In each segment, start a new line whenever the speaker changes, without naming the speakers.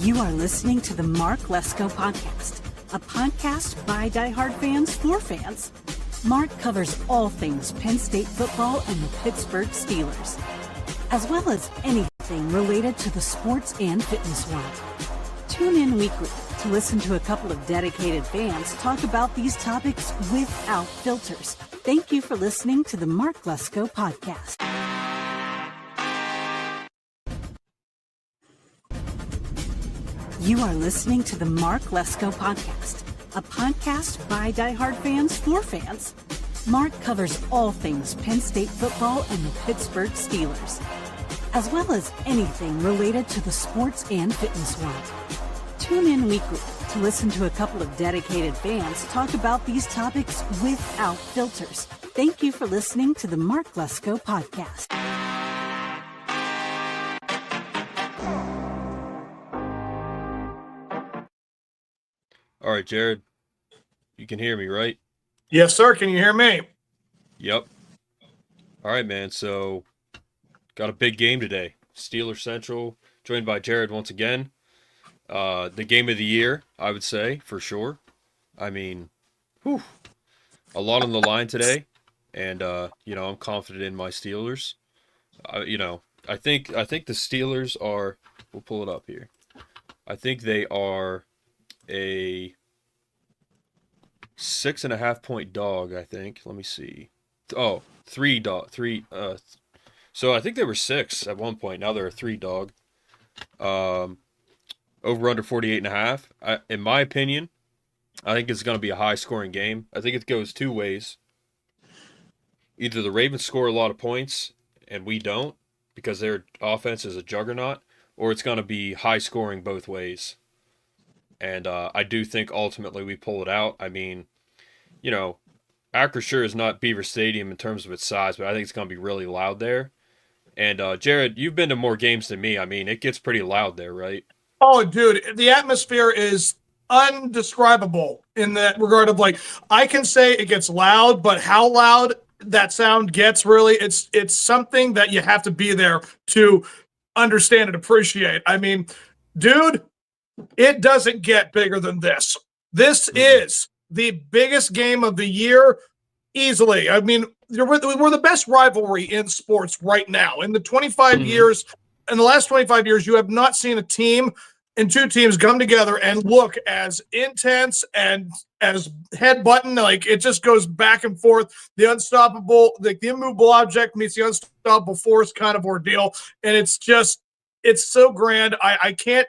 You are listening to the Mark Lesko Podcast, a podcast by diehard fans for fans. Mark covers all things Penn State football and the Pittsburgh Steelers, as well as anything related to the sports and fitness world. Tune in weekly to listen to a couple of dedicated fans talk about these topics without filters. Thank you for listening to the Mark Lesko Podcast. You are listening to the Mark Lesko Podcast, a podcast by diehard fans for fans. Mark covers all things Penn State football and the Pittsburgh Steelers, as well as anything related to the sports and fitness world. Tune in weekly to listen to a couple of dedicated fans talk about these topics without filters. Thank you for listening to the Mark Lesko Podcast.
All right, Jared, you can hear me, right?
Yes, sir. Can you hear me?
Yep. All right, man. So, got a big game today. Steelers Central, joined by Jared once again. The game of the year, I would say, for sure. I mean, a lot on the line today, and I'm confident in my Steelers. I think the Steelers are. We'll pull it up here. I think they are a 6.5 point dog, I think. Let me see. Oh, 3 dog. So I think they were 6 at one point. Now they're a 3 dog. Over under 48.5. In my opinion, I think it's going to be a high scoring game. I think it goes two ways. Either the Ravens score a lot of points and we don't because their offense is a juggernaut, or it's going to be high scoring both ways. And I do think ultimately we pull it out. I mean, Acrisure is not Beaver Stadium in terms of its size, but I think it's going to be really loud there. And Jared, you've been to more games than me. I mean, it gets pretty loud there, right?
Oh, dude, the atmosphere is undescribable in that regard of I can say it gets loud, but how loud that sound gets really, it's something that you have to be there to understand and appreciate. I mean, dude, it doesn't get bigger than this. This is the biggest game of the year easily. I mean, we're the best rivalry in sports right now. In the 25 years, in the last 25 years, you have not seen a team and two teams come together and look as intense and as head-button. It just goes back and forth. The immovable object meets the unstoppable force kind of ordeal. And it's so grand. I can't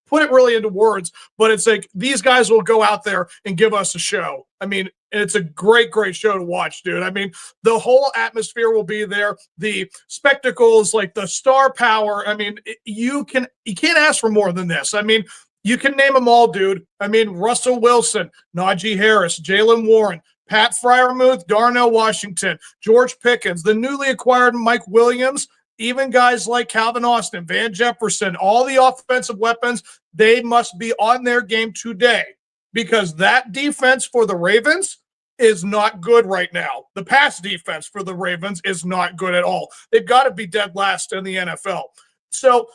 put it really into words, but it's these guys will go out there and give us a show. I mean, and it's a great, great show to watch, dude. I mean, the whole atmosphere will be there. The spectacles, the star power. I mean, you can't ask for more than this. I mean, you can name them all, dude. I mean, Russell Wilson, Najee Harris, Jalen Warren, Pat Freiermuth, Darnell Washington, George Pickens, the newly acquired Mike Williams, even guys like Calvin Austin, Van Jefferson, all the offensive weapons, they must be on their game today because that defense for the Ravens is not good right now. The pass defense for the Ravens is not good at all. They've got to be dead last in the NFL. So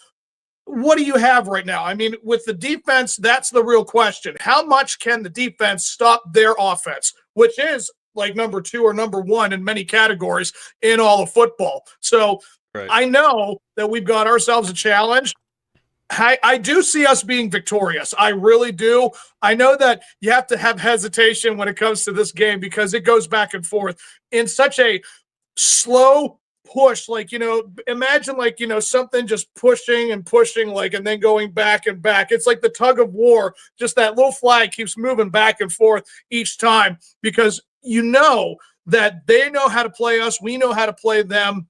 what do you have right now? I mean, with the defense, that's the real question. How much can the defense stop their offense, which is number 2 or number 1 in many categories in all of football? So right. I know that we've got ourselves a challenge. I do see us being victorious. I really do. I know that you have to have hesitation when it comes to this game because it goes back and forth in such a slow push. Imagine something just pushing and pushing, and then going back and back. It's like the tug of war. Just that little flag keeps moving back and forth each time because that they know how to play us. We know how to play them.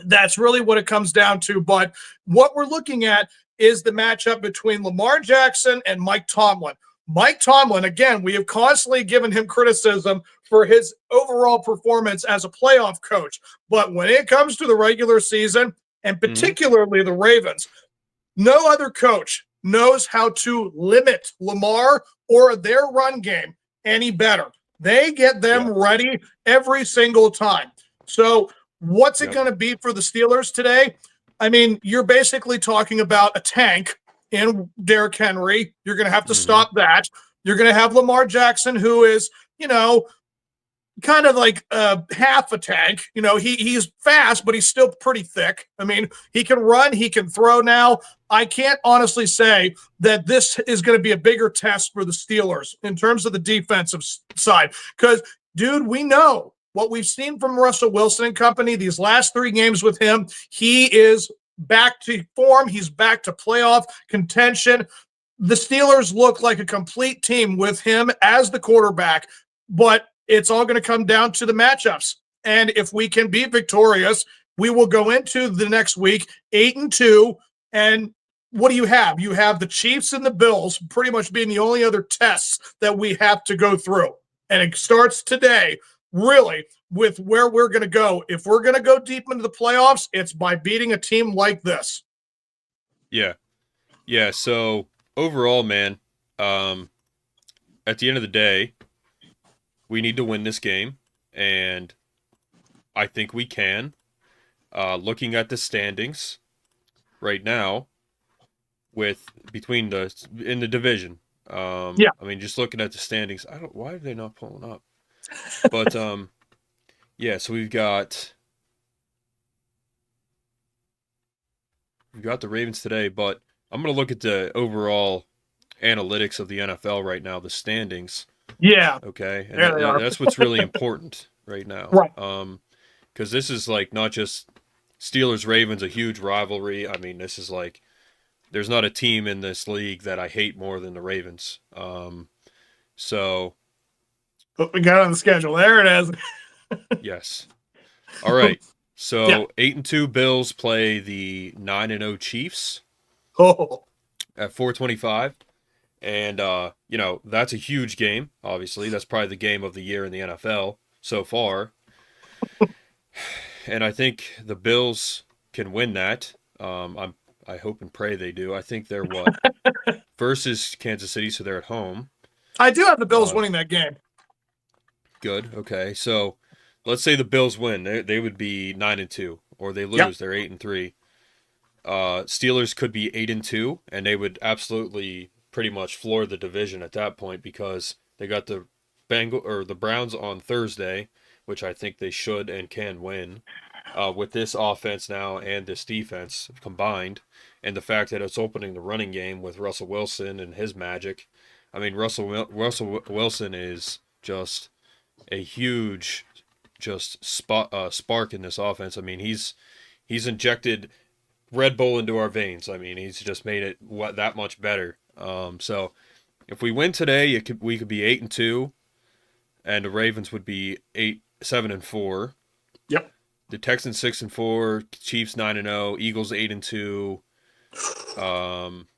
That's really what it comes down to. But what we're looking at is the matchup between Lamar Jackson and Mike Tomlin. Mike Tomlin, again, we have constantly given him criticism for his overall performance as a playoff coach. But when it comes to the regular season, and particularly the Ravens, no other coach knows how to limit Lamar or their run game any better. They get them ready every single time. So what's it going to be for the Steelers today? I mean, you're basically talking about a tank in Derrick Henry. You're going to have to
Mm-hmm.
stop that. You're going to have Lamar Jackson, who is, kind of like half a tank. He's fast, but he's still pretty thick. I mean, he can run, he can throw now. I can't honestly say that this is going to be a bigger test for the Steelers in terms of the defensive side. Because, dude, we know what we've seen from Russell Wilson and company these last 3 games with him. He is back to form. He's back to playoff contention. The Steelers look like a complete team with him as the quarterback, but it's all going to come down to the matchups. And if we can be victorious, we will go into the next week 8-2. And what do you have? You have the Chiefs and the Bills pretty much being the only other tests that we have to go through. And it starts today, really, with where we're going to go. If we're going to go deep into the playoffs, it's by beating a team like this.
Yeah. Yeah, so overall, man, at the end of the day, we need to win this game, and I think we can. Looking at the standings right now, in the division.
Yeah.
I mean, just looking at the standings, why are they not pulling up? But yeah, so we've got the Ravens today, but I'm gonna look at the overall analytics of the NFL right now, the standings.
Yeah.
Okay. And
There they are.
that's what's really important right now.
Right.
Because this is like not just Steelers Ravens, a huge rivalry. I mean, this is like there's not a team in this league that I hate more than the Ravens. So
What we got on the schedule. There it is.
yes. All right. So
Yeah.
8-2 Bills play the 9-0 Chiefs
Oh.
at 4:25. And, that's a huge game, obviously. That's probably the game of the year in the NFL so far. And I think the Bills can win that. I hope and pray they do. I think they're versus Kansas City, so they're at home.
I do have the Bills winning that game.
Good. Okay. So let's say the Bills win. They would be 9-2, or they lose.
Yep.
They're 8-3. Steelers could be 8-2, and they would absolutely pretty much floor the division at that point because they got the Browns on Thursday, which I think they should and can win. With this offense now and this defense combined, and the fact that it's opening the running game with Russell Wilson and his magic. I mean, Russell Wilson is just a huge spark in this offense. I mean, he's injected Red Bull into our veins. I mean, he's just made it that much better. So if we win today, we could be 8-2, and the Ravens would be 7-4.
Yep.
The Texans 6-4, Chiefs 9-0, Eagles 8-2.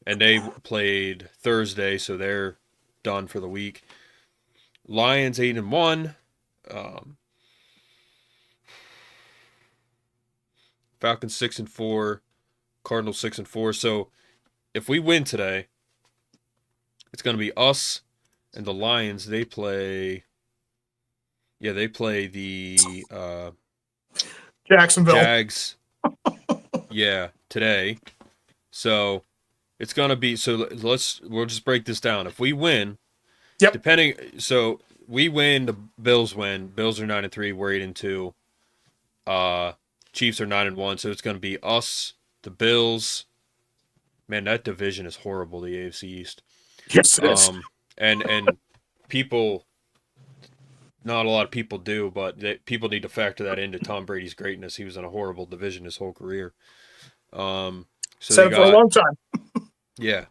And they played Thursday, so they're done for the week. Lions 8-1. Falcons 6-4. Cardinals 6-4. So if we win today, it's going to be us and the Lions. They play the
Jacksonville.
Jags. Yeah, today. So it's going to be we'll just break this down. If we win,
Yep.
we win, the Bills win. Bills are 9-3, we're 8-2. Chiefs are 9-1, so it's going to be us, the Bills. Man, that division is horrible, the AFC East.
Yes, it is.
And people, not a lot of people do, but people need to factor that into Tom Brady's greatness. He was in a horrible division his whole career. So
Said it for a long time.
Yeah,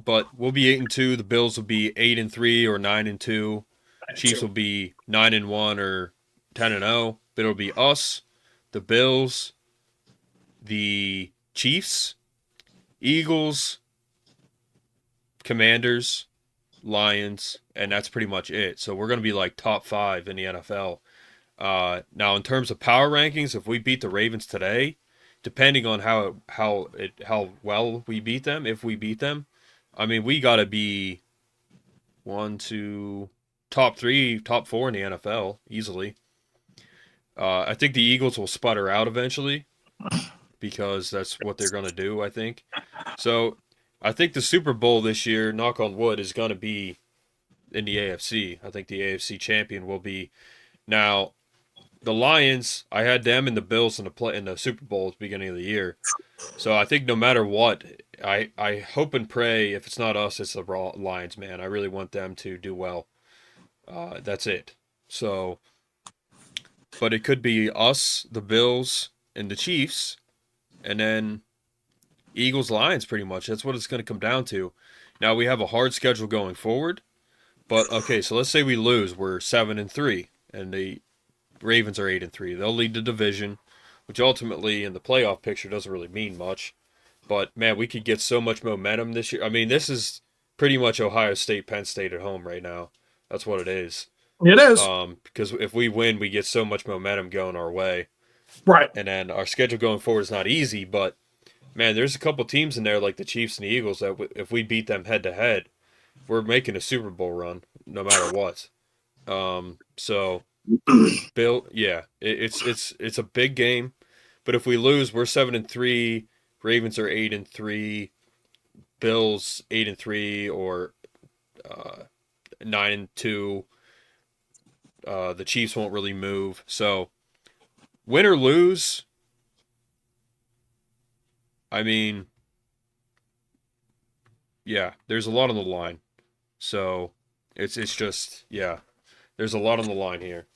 but we'll be 8-2. The Bills will be 8-3 or 9-2. Chiefs will be 9-1 or 10-0. But it'll be us, the Bills, the Chiefs, Eagles, Commanders, Lions, and that's pretty much it. So we're going to be like top 5 in the NFL. Now, in terms of power rankings, if we beat the Ravens today, depending on how well we beat them, if we beat them, I mean, we got to be 1, 2, top 3, top 4 in the NFL easily. I think the Eagles will sputter out eventually because that's what they're going to do, I think. So I think the Super Bowl this year, knock on wood, is going to be in the AFC. I think the AFC champion will be. Now, the Lions, I had them and the Bills in the Super Bowl at the beginning of the year. So I think no matter what, I hope and pray if it's not us, it's the Lions, man. I really want them to do well. That's it. So, but it could be us, the Bills, and the Chiefs, and then Eagles, Lions, pretty much. That's what it's going to come down to. Now we have a hard schedule going forward, but okay, so let's say we lose. We're 7-3, and the Ravens are 8-3. They'll lead the division, which ultimately in the playoff picture doesn't really mean much. But man, we could get so much momentum this year. I mean, this is pretty much Ohio State, Penn State at home right now. That's what it is.
It is.
Because if we win, we get so much momentum going our way.
Right.
And then our schedule going forward is not easy, but man, there's a couple teams in there like the Chiefs and the Eagles that if we beat them head to head, we're making a Super Bowl run no matter what. So Bill, yeah, it's a big game, but if we lose, we're 7-3. Ravens are 8-3. Bills 8-3 or 9-2. The Chiefs won't really move. So win or lose, I mean, yeah, there's a lot on the line. So it's just, yeah, there's a lot on the line here.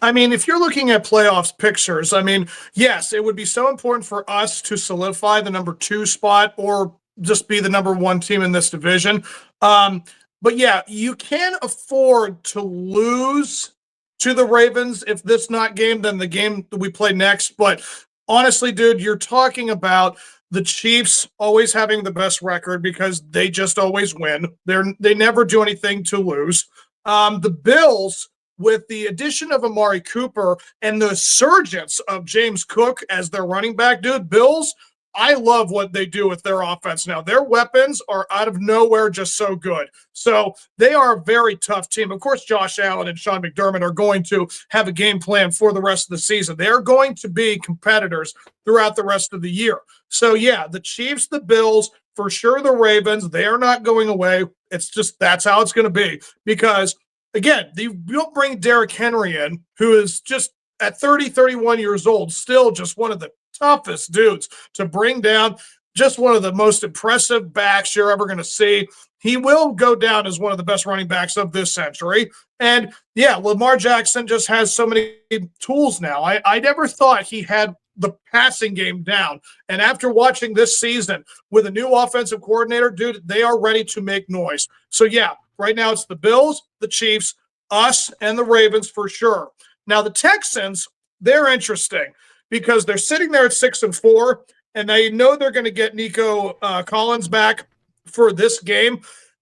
I mean, if you're looking at playoffs pictures, I mean, yes, it would be so important for us to solidify the number 2 spot or just be the number 1 team in this division. But yeah, you can afford to lose to the Ravens. If this not game, then the game that we play next. But honestly, dude, you're talking about the Chiefs always having the best record because they just always win. They never do anything to lose. The Bills, with the addition of Amari Cooper and the surgence of James Cook as their running back, dude, Bills, I love what they do with their offense now. Their weapons are out of nowhere just so good. So they are a very tough team. Of course, Josh Allen and Sean McDermott are going to have a game plan for the rest of the season. They're going to be competitors throughout the rest of the year. So, yeah, the Chiefs, the Bills, for sure the Ravens, they are not going away. It's just that's how it's going to be because, again, you don't bring Derrick Henry in, who is just at 30, 31 years old, still just one of the toughest dudes to bring down, just one of the most impressive backs you're ever going to see. He will go down as one of the best running backs of this century. And, yeah, Lamar Jackson just has so many tools now. I never thought he had the passing game down. And after watching this season with a new offensive coordinator, dude, they are ready to make noise. So, yeah, right now it's the Bills, the Chiefs, us, and the Ravens for sure. Now, the Texans, they're interesting because they're sitting there at 6-4, and they know they're going to get Nico Collins back for this game.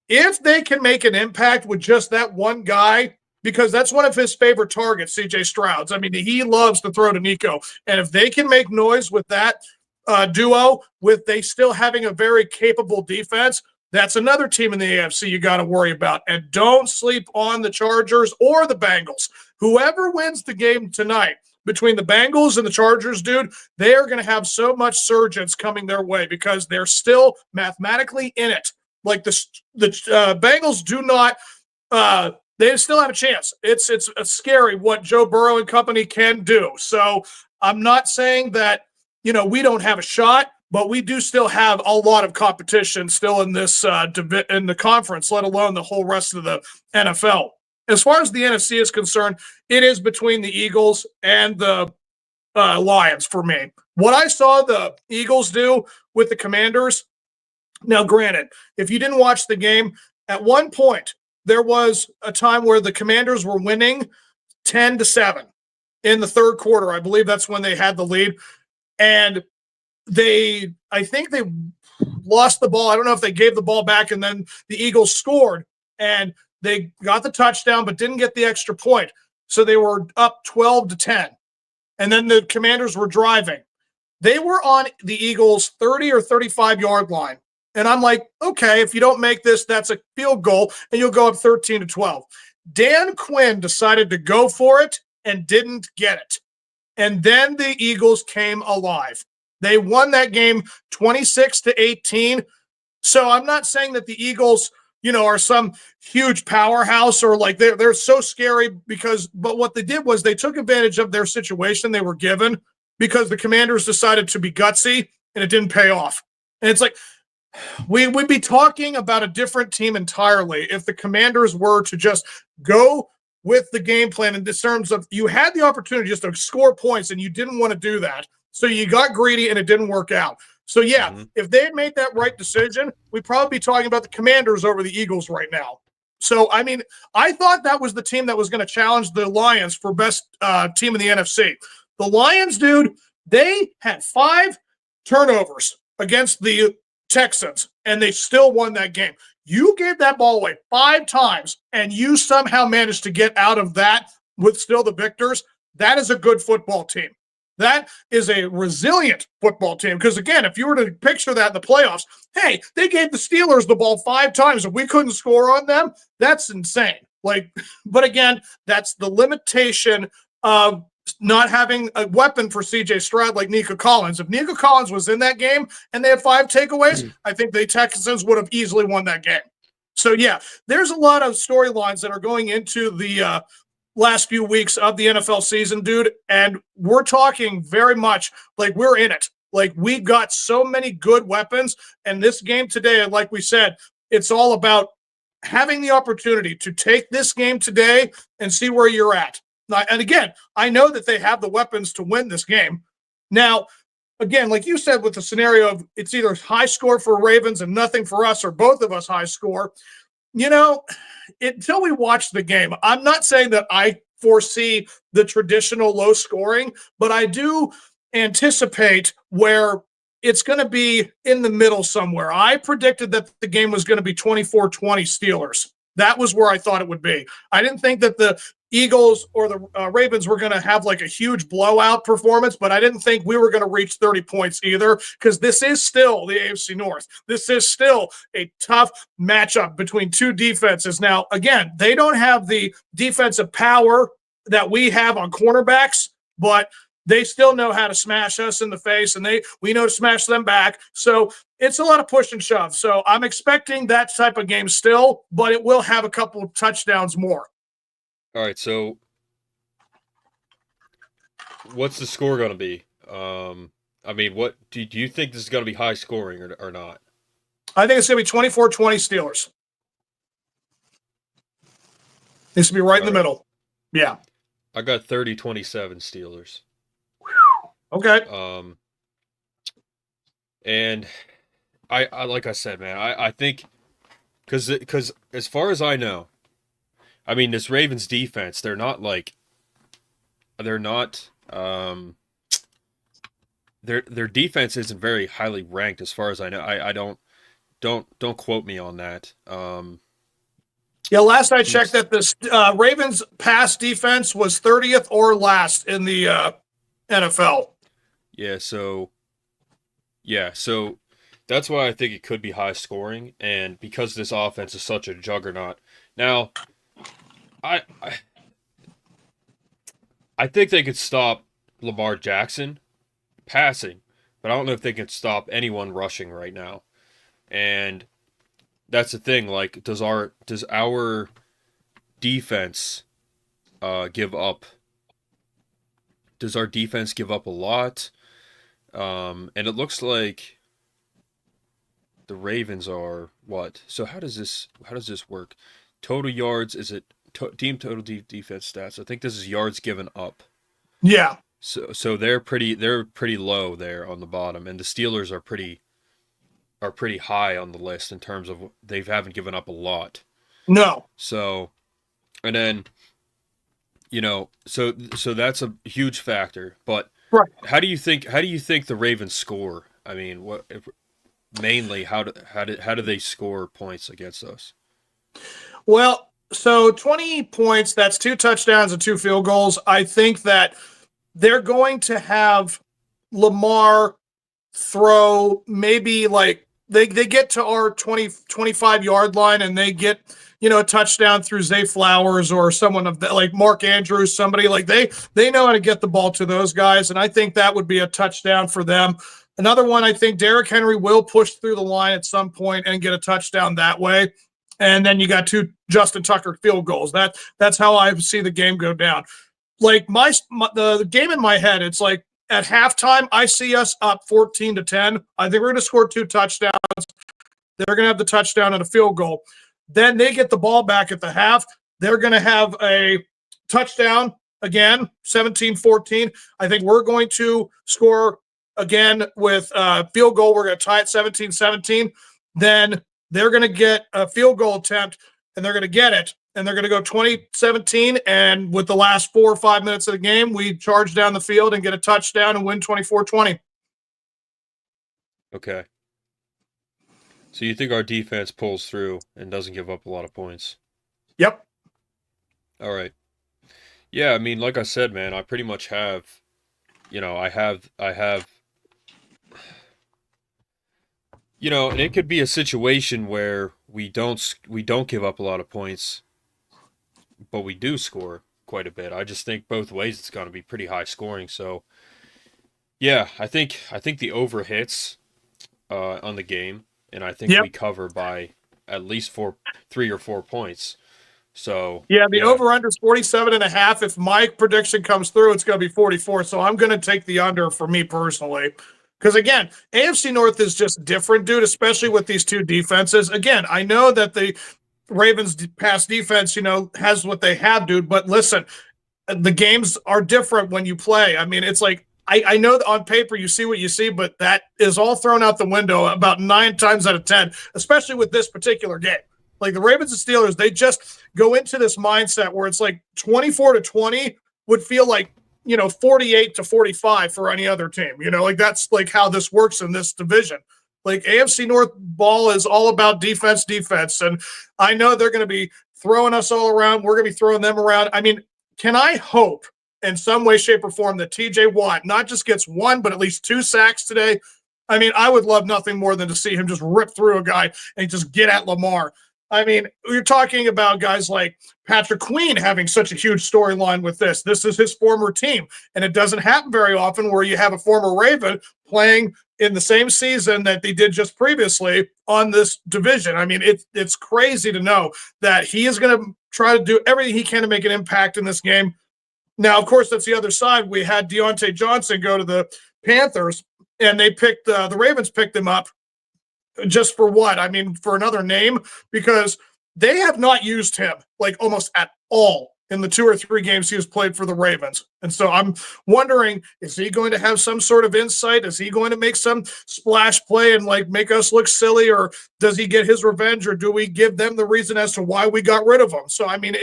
If they can make an impact with just that one guy, because that's one of his favorite targets, C.J. Stroud's. I mean, he loves to throw to Nico. And if they can make noise with that duo, with they still having a very capable defense, that's another team in the AFC you got to worry about. And don't sleep on the Chargers or the Bengals. Whoever wins the game tonight between the Bengals and the Chargers, dude, they are going to have so much surgence coming their way because they're still mathematically in it. Like the Bengals do not they still have a chance. It's scary what Joe Burrow and company can do. So I'm not saying that, we don't have a shot, but we do still have a lot of competition still in this in the conference, let alone the whole rest of the NFL. As far as the NFC is concerned, it is between the Eagles and the Lions for me. What I saw the Eagles do with the Commanders, now granted, if you didn't watch the game, at one point, there was a time where the Commanders were winning 10-7 in the third quarter. I believe that's when they had the lead. And I think they lost the ball. I don't know if they gave the ball back and then the Eagles scored and they got the touchdown but didn't get the extra point. So they were up 12-10. And then the Commanders were driving. They were on the Eagles' 30 or 35-yard line. And I'm like, okay, if you don't make this, that's a field goal, and you'll go up 13-12. Dan Quinn decided to go for it and didn't get it. And then the Eagles came alive. They won that game 26-18. So I'm not saying that the Eagles, are some huge powerhouse or like they're so scary but what they did was they took advantage of their situation they were given because the Commanders decided to be gutsy and it didn't pay off. And it's like, we'd be talking about a different team entirely if the Commanders were to just go with the game plan in terms of you had the opportunity just to score points and you didn't want to do that. So you got greedy and it didn't work out. So, if they had made that right decision, we'd probably be talking about the Commanders over the Eagles right now. So, I mean, I thought that was the team that was going to challenge the Lions for best team in the NFC. The Lions, dude, they had 5 turnovers against the Texans, and they still won that game. You gave that ball away 5 times, and you somehow managed to get out of that with still the victors. That is a good football team. That is a resilient football team. Because, again, if you were to picture that in the playoffs, hey, they gave the Steelers the ball 5 times and we couldn't score on them. That's insane. But again, that's the limitation of not having a weapon for C.J. Stroud like Nico Collins. If Nico Collins was in that game and they had 5 takeaways, I think the Texans would have easily won that game. So, there's a lot of storylines that are going into the last few weeks of the NFL season, dude, and we're talking very much like we're in it. Like, we got so many good weapons, and this game today, like we said, it's all about having the opportunity to take this game today and see where you're at. And again, I know that they have the weapons to win this game. Now, again, like you said, with the scenario of it's either high score for Ravens and nothing for us, or both of us high score, until we watch the game, I'm not saying that I foresee the traditional low scoring, but I do anticipate where it's going to be in the middle somewhere. I predicted that the game was going to be 24-20 Steelers. That was where I thought it would be. I didn't think that the Eagles or the Ravens were going to have like a huge blowout performance, but I didn't think we were going to reach 30 points either, because this is still the AFC North. This is still a tough matchup between 2 defenses. Now, again, they don't have the defensive power that we have on cornerbacks, but they still know how to smash us in the face, and we know to smash them back. So it's a lot of push and shove. So I'm expecting that type of game still, but it will have a couple of touchdowns more.
All right, so what's the score going to be? I mean, what do you think this is going to be high scoring or not?
I think it's going to be 24-20 Steelers. This will be right in the middle. Yeah.
I got 30-27 Steelers.
Okay.
And I like I said, man, I think because as far as I know, I mean, this Ravens defense, their defense isn't very highly ranked as far as I know. I don't quote me on that.
Last I checked that this Ravens pass defense was 30th or last in the NFL. So that's why I think it could be high scoring, and because this offense is such a juggernaut. Now, I think they could stop Lamar Jackson passing, but I don't know if they can stop anyone rushing right now. And that's the thing. Like, does our defense give up? Does our defense give up a lot? And it looks like the Ravens are what? So how does this work? Total yards, is it team total defense stats? I think this is yards given up. Yeah.
So they're pretty low there on the bottom, and the Steelers are pretty high on the list in terms of they haven't given up a lot.
No.
So, and then, so that's a huge factor. But
right.
How do you think the Ravens score? I mean, how do they score points against us?
Well, so 20 points, that's 2 touchdowns and 2 field goals. I think that they're going to have Lamar throw maybe like they get to our 25-yard line and they get, a touchdown through Zay Flowers or someone of that, like Mark Andrews, somebody like they know how to get the ball to those guys. And I think that would be a touchdown for them. Another one, I think Derrick Henry will push through the line at some point and get a touchdown that way. And then you got 2 Justin Tucker field goals. That's how I see the game go down. Like the game in my head, it's like at halftime, I see us up 14-10. I think we're going to score 2 touchdowns. They're going to have the touchdown and a field goal. Then they get the ball back at the half. They're going to have a touchdown again, 17-14. I think we're going to score again with a field goal. We're going to tie it 17-17. Then they're going to get a field goal attempt, and they're going to get it. And they're going to go 20-17. And with the last 4 or 5 minutes of the game, we charge down the field and get a touchdown and win 24-20.
Okay. So you think our defense pulls through and doesn't give up a lot of points?
Yep.
All right. Yeah, I mean, like I said, man, I pretty much have, I have, and it could be a situation where we don't give up a lot of points, but we do score quite a bit. I just think both ways it's going to be pretty high scoring. So, yeah, I think the over hits on the game, and I think we cover by at least 3 or 4 points. So
yeah, the over-under is 47.5. If my prediction comes through, it's going to be 44. So I'm going to take the under for me personally. Because, again, AFC North is just different, dude, especially with these 2 defenses. Again, I know that the Ravens pass defense, has what they have, dude. But listen, the games are different when you play. I mean, it's like, I know that on paper you see what you see, but that is all thrown out the window about 9 times out of 10, especially with this particular game. Like the Ravens and Steelers, they just go into this mindset where it's like 24-20 would feel like, 48-45 for any other team. Like that's like how this works in this division. Like AFC North ball is all about defense. And I know they're going to be throwing us all around. We're going to be throwing them around. I mean, can I hope in some way, shape, or form that TJ Watt not just gets 1, but at least 2 sacks today? I mean, I would love nothing more than to see him just rip through a guy and just get at Lamar. I mean, you're talking about guys like Patrick Queen having such a huge storyline with this. This is his former team, and it doesn't happen very often where you have a former Raven playing in the same season that they did just previously on this division. I mean, it's crazy to know that he is going to try to do everything he can to make an impact in this game. Now, of course, that's the other side. We had Deontay Johnson go to the Panthers, and they picked the Ravens picked him up. Just for what? I mean, for another name, because they have not used him like almost at all in the 2 or 3 games he has played for the Ravens. And so I'm wondering, is he going to have some sort of insight? Is he going to make some splash play and like make us look silly, or does he get his revenge, or do we give them the reason as to why we got rid of him? So, I mean,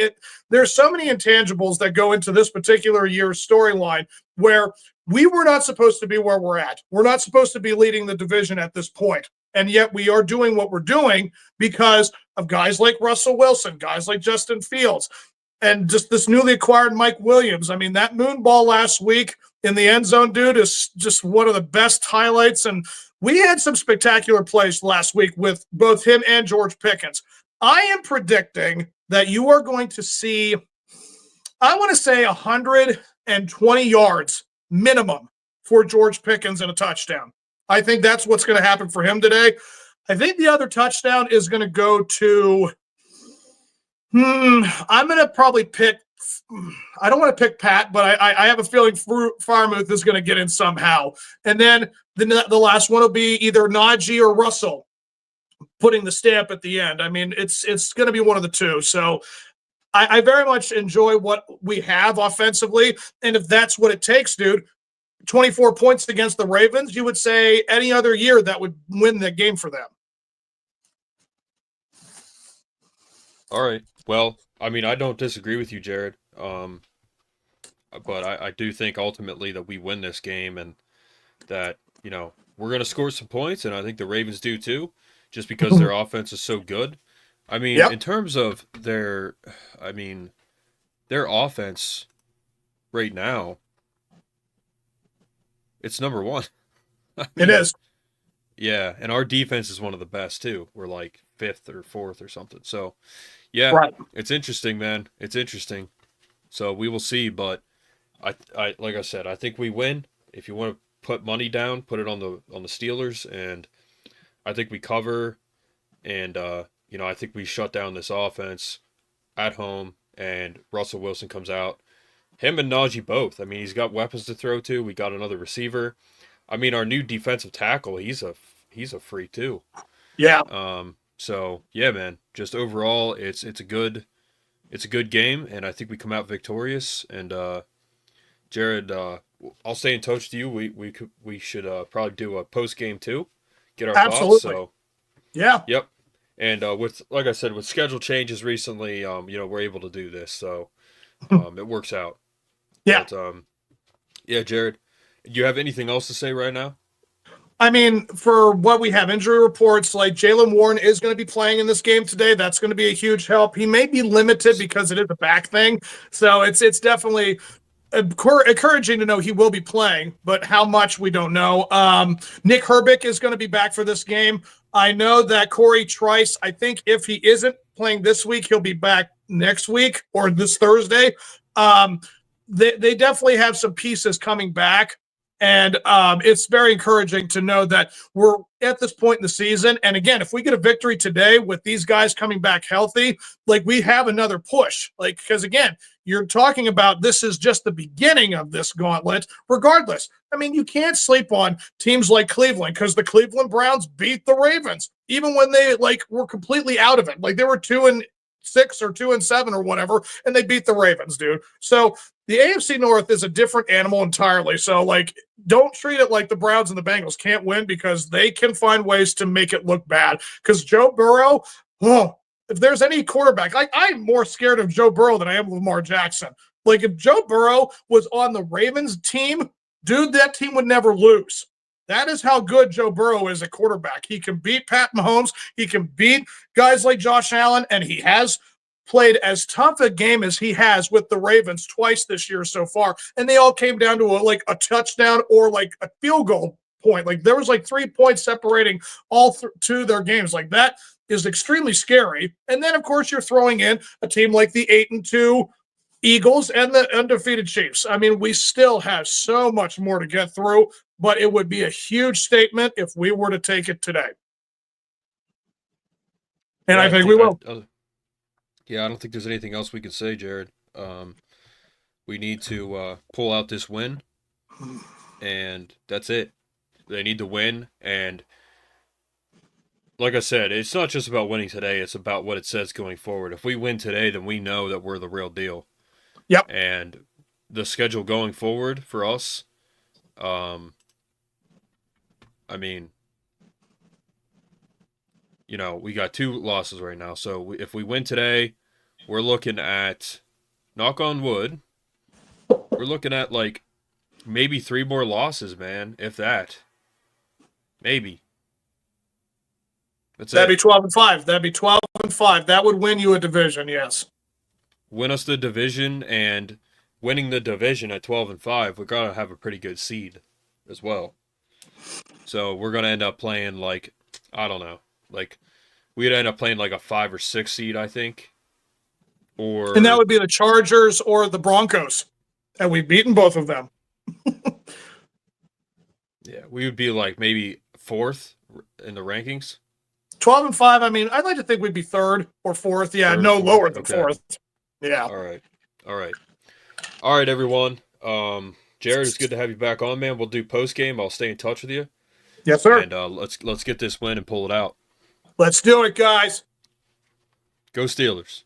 there's so many intangibles that go into this particular year's storyline where we were not supposed to be where we're at. We're not supposed to be leading the division at this point. And yet we are doing what we're doing because of guys like Russell Wilson, guys like Justin Fields, and just this newly acquired Mike Williams. I mean, that moon ball last week in the end zone, dude, is just one of the best highlights. And we had some spectacular plays last week with both him and George Pickens. I am predicting that you are going to see, I want to say 120 yards minimum for George Pickens and a touchdown. I think that's what's going to happen for him today. I think the other touchdown is going to go to, I'm going to probably pick, I don't want to pick Pat, but I have a feeling Freiermuth is going to get in somehow. And then the last one will be either Najee or Russell putting the stamp at the end. I mean, it's going to be one of the 2. So I very much enjoy what we have offensively. And if that's what it takes, dude, 24 points against the Ravens, you would say any other year that would win the game for them.
All right. Well, I mean, I don't disagree with you, Jared. But I do think ultimately that we win this game, and that, we're going to score some points, and I think the Ravens do too, just because their offense is so good. I mean, in terms of their offense right now, it's number 1. I mean,
it is.
Yeah, and our defense is one of the best too. We're like 5th or 4th or something. So, yeah, It's interesting, man. It's interesting. So we will see, but I like I said, I think we win. If you want to put money down, put it on the Steelers, and I think we cover. And I think we shut down this offense at home, and Russell Wilson comes out. Him and Najee both. I mean, he's got weapons to throw to. We got another receiver. I mean, our new defensive tackle, he's a freak too.
Yeah.
So yeah, man. Just overall, it's a good game, and I think we come out victorious. And Jared, I'll stay in touch with you. We should probably do a post game too. Get our
Absolutely.
thoughts. So
yeah.
Yep. And with, like I said, with schedule changes recently, we're able to do this, so it works out.
Yeah.
But, yeah, Jared, do you have anything else to say right now?
I mean, for what we have injury reports, like Jaylen Warren is going to be playing in this game today. That's going to be a huge help. He may be limited because it is a back thing, so it's definitely encouraging to know he will be playing, but how much we don't know. Nick Herbig is going to be back for this game. I know that Corey Trice, I think if he isn't playing this week, he'll be back next week or this Thursday. They definitely have some pieces coming back. And it's very encouraging to know that we're at this point in the season. And again, if we get a victory today with these guys coming back healthy, like we have another push. Like, because again, you're talking about this is just the beginning of this gauntlet. Regardless, I mean, you can't sleep on teams like Cleveland because the Cleveland Browns beat the Ravens, even when they were completely out of it. Like they were 2-6 or 2-7 or whatever, and they beat the Ravens, dude. So the AFC North is a different animal entirely. So don't treat it like the Browns and the Bengals can't win because they can find ways to make it look bad. Because Joe Burrow, if there's any quarterback, I'm more scared of Joe Burrow than I am of Lamar Jackson. If Joe Burrow was on the Ravens team, dude, that team would never lose. That is how good Joe Burrow is at quarterback. He can beat Pat Mahomes. He can beat guys like Josh Allen, and he has played as tough a game as he has with the Ravens twice this year so far, and they all came down to a touchdown or a field goal point. There was 3 points separating all two of their games. That is extremely scary. And then, of course, you're throwing in a team like the 8-2 Eagles and the undefeated Chiefs. I mean, we still have so much more to get through, but it would be a huge statement if we were to take it today. And I think we will.
Yeah, I don't think there's anything else we could say, Jared. We need to pull out this win, and that's it. They need to win, and like I said, it's not just about winning today. It's about what it says going forward. If we win today, then we know that we're the real deal.
Yep.
And the schedule going forward for us, I mean, we got 2 losses right now. So if we win today, we're looking at, knock on wood, we're looking at maybe 3 more losses, man, if that. Maybe.
That'd be 12-5. That'd be 12-5. That would win you a division, yes.
Win us the division, and winning the division at 12-5, we're gonna have a pretty good seed as well. So we're gonna end up playing I don't know, we'd end up playing a 5 or 6 seed, I think. And
that would be the Chargers or the Broncos, and we've beaten both of them.
Yeah, we would be maybe 4th in the rankings.
12-5. I mean, I'd like to think we'd be 3rd or 4th. Yeah,
Third,
no
fourth.
lower than
Okay.
4th. Yeah.
All right, everyone. Jared, it's good to have you back on, man. We'll do post game. I'll stay in touch with you.
Yes, sir.
And let's get this win and pull it out.
Let's do it, guys.
Go Steelers.